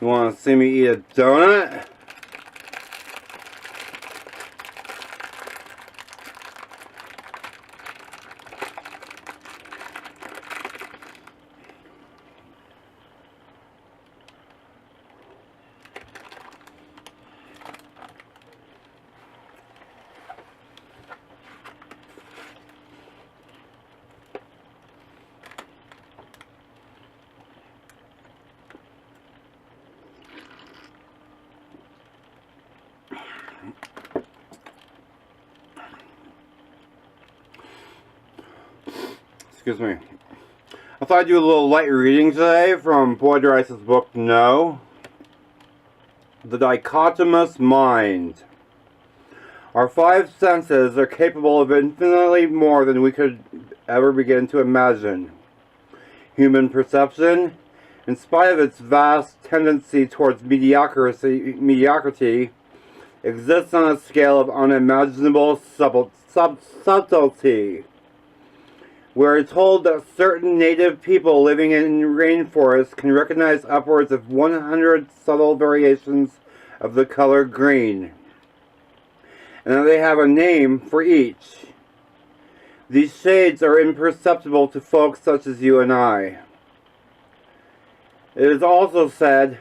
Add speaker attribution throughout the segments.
Speaker 1: You want to see me eat a donut? Excuse me. I thought I'd do a little light reading today from Boyd Rice's book, No. The Dichotomous Mind. Our five senses are capable of infinitely more than we could ever begin to imagine. Human perception, in spite of its vast tendency towards mediocrity, exists on a scale of unimaginable subtlety. We are told that certain native people living in rainforests can recognize upwards of 100 subtle variations of the color green, and that they have a name for each. These shades are imperceptible to folks such as you and I. It is also said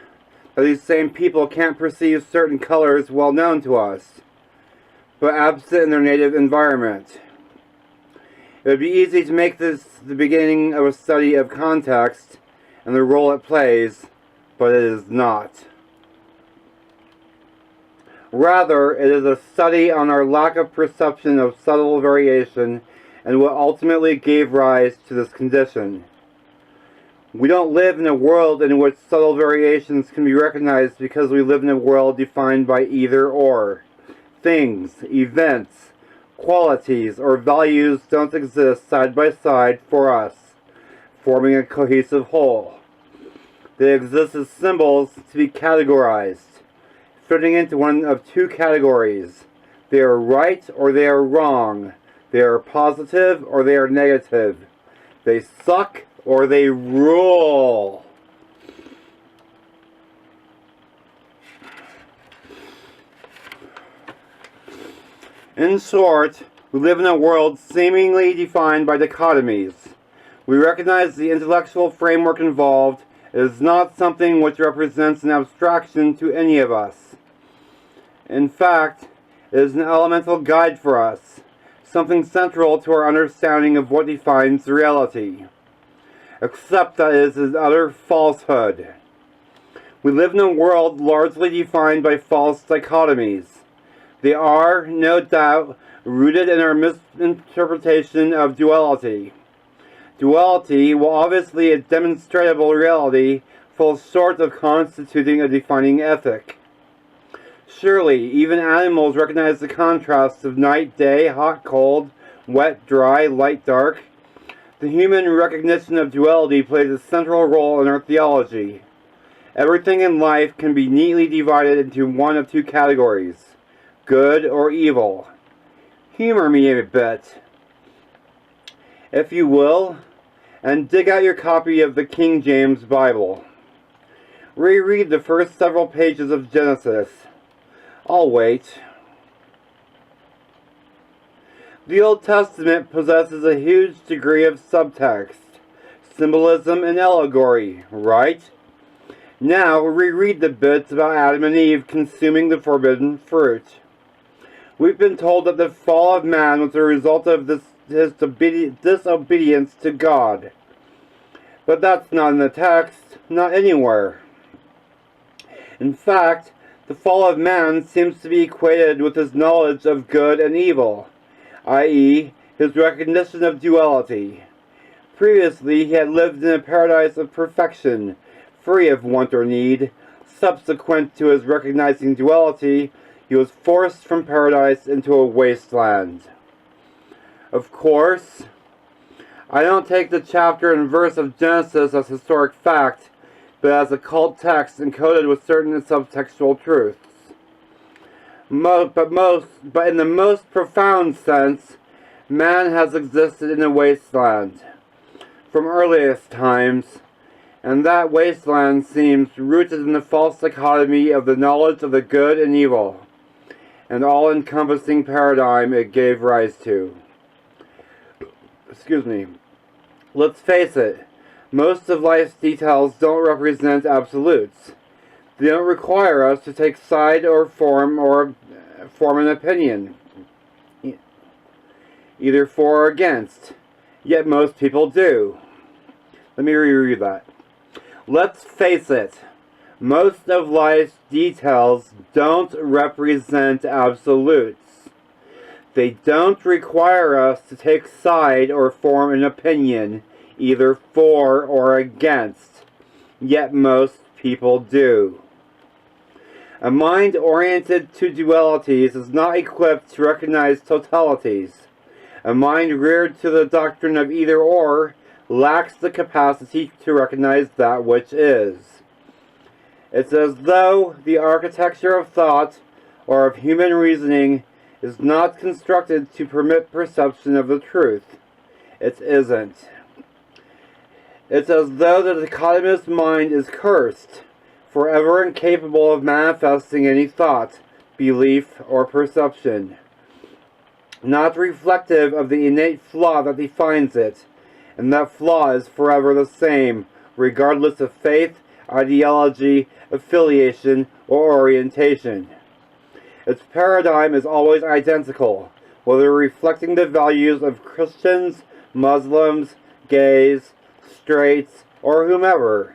Speaker 1: that these same people can't perceive certain colors well known to us, but absent in their native environment. It would be easy to make this the beginning of a study of context and the role it plays, but it is not. Rather, it is a study on our lack of perception of subtle variation and what ultimately gave rise to this condition. We don't live in a world in which subtle variations can be recognized because we live in a world defined by either or. Things, events, qualities, or values don't exist side by side for us, forming a cohesive whole. They exist as symbols to be categorized, fitting into one of two categories. They are right or they are wrong. They are positive or they are negative. They suck or they rule. In short, we live in a world seemingly defined by dichotomies. We recognize the intellectual framework involved is not something which represents an abstraction to any of us. In fact, it is an elemental guide for us, something central to our understanding of what defines reality. Except that it is an utter falsehood. We live in a world largely defined by false dichotomies. They are, no doubt, rooted in our misinterpretation of duality. Duality, while obviously a demonstrable reality, falls short of constituting a defining ethic. Surely, even animals recognize the contrasts of night, day, hot, cold, wet, dry, light, dark. The human recognition of duality plays a central role in our theology. Everything in life can be neatly divided into one of two categories: good or evil. Humor me a bit, if you will, and dig out your copy of the King James Bible. Reread the first several pages of Genesis. I'll wait. The Old Testament possesses a huge degree of subtext, symbolism, and allegory, right? Now reread the bits about Adam and Eve consuming the forbidden fruit. We've been told that the fall of man was a result of his disobedience to God. But that's not in the text, not anywhere. In fact, the fall of man seems to be equated with his knowledge of good and evil, i.e., his recognition of duality. Previously, he had lived in a paradise of perfection, free of want or need. Subsequent to his recognizing duality, he was forced from paradise into a wasteland. Of course, I don't take the chapter and verse of Genesis as historic fact, but as a cult text encoded with certain subtextual truths. But in the most profound sense, man has existed in a wasteland. From earliest times, and that wasteland seems rooted in the false dichotomy of the knowledge of the good and evil, and all-encompassing paradigm it gave rise to. Excuse me. Let's face it, most of life's details don't represent absolutes. They don't require us to take side or form an opinion, either for or against. Yet most people do. Let me reread that. Let's face it, most of life's details don't represent absolutes. They don't require us to take side or form an opinion, either for or against. Yet most people do. A mind oriented to dualities is not equipped to recognize totalities. A mind reared to the doctrine of either or lacks the capacity to recognize that which is. It's as though the architecture of thought or of human reasoning is not constructed to permit perception of the truth. It isn't. It's as though the dichotomous mind is cursed, forever incapable of manifesting any thought, belief, or perception. Not reflective of the innate flaw that defines it, and that flaw is forever the same, regardless of faith, ideology, affiliation, or orientation. Its paradigm is always identical, whether reflecting the values of Christians, Muslims, gays, straights, or whomever.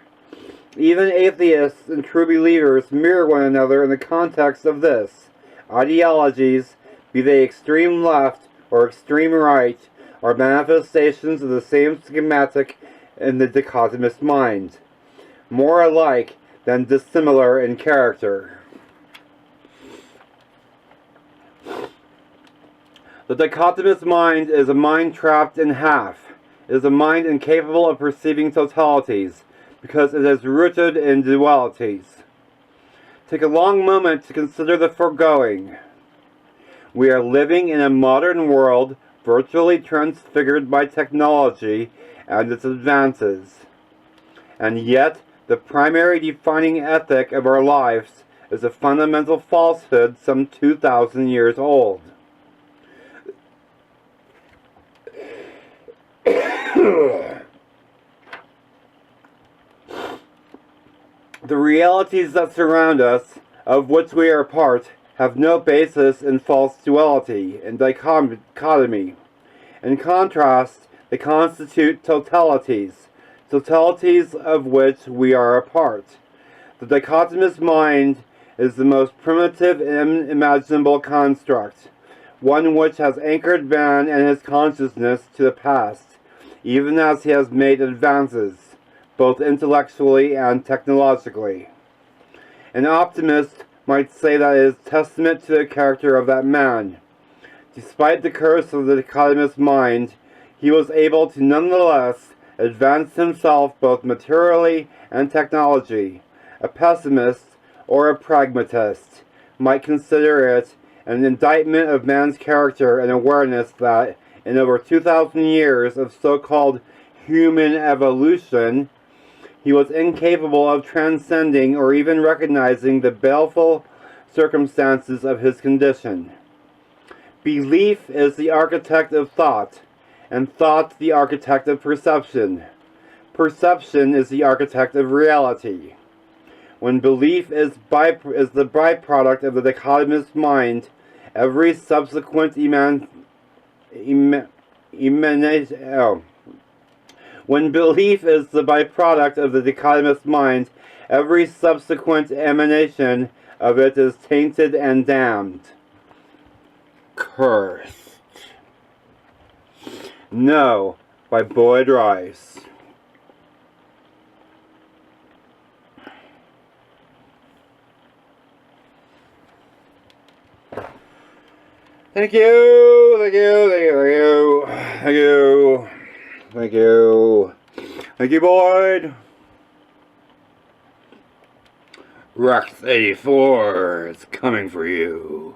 Speaker 1: Even atheists and true believers mirror one another in the context of this. Ideologies, be they extreme left or extreme right, are manifestations of the same schematic in the dichotomous mind, more alike than dissimilar in character. The dichotomous mind is a mind trapped in half. It is a mind incapable of perceiving totalities, because it is rooted in dualities. Take a long moment to consider the foregoing. We are living in a modern world virtually transfigured by technology and its advances. And yet, the primary defining ethic of our lives is a fundamental falsehood some 2,000 years old. The realities that surround us, of which we are a part, have no basis in false duality and dichotomy. In contrast, they constitute totalities, totalities of which we are a part. The dichotomous mind is the most primitive and unimaginable construct, one which has anchored man and his consciousness to the past, even as he has made advances, both intellectually and technologically. An optimist might say that it is testament to the character of that man. Despite the curse of the dichotomous mind, he was able to nonetheless advance himself both materially and technology. A pessimist, or a pragmatist, might consider it an indictment of man's character and awareness that, in over 2,000 years of so-called human evolution, he was incapable of transcending or even recognizing the baleful circumstances of his condition. Belief is the architect of thought, and thought the architect of perception. Perception is the architect of reality. When belief is the byproduct of the dichotomous mind, every subsequent When belief is the byproduct of the dichotomous mind, every subsequent emanation of it is tainted and damned. Cursed. No, by Boyd Rice. Thank you, thank you, thank you, thank you, thank you, thank you, Boyd. Rex 84 is coming for you.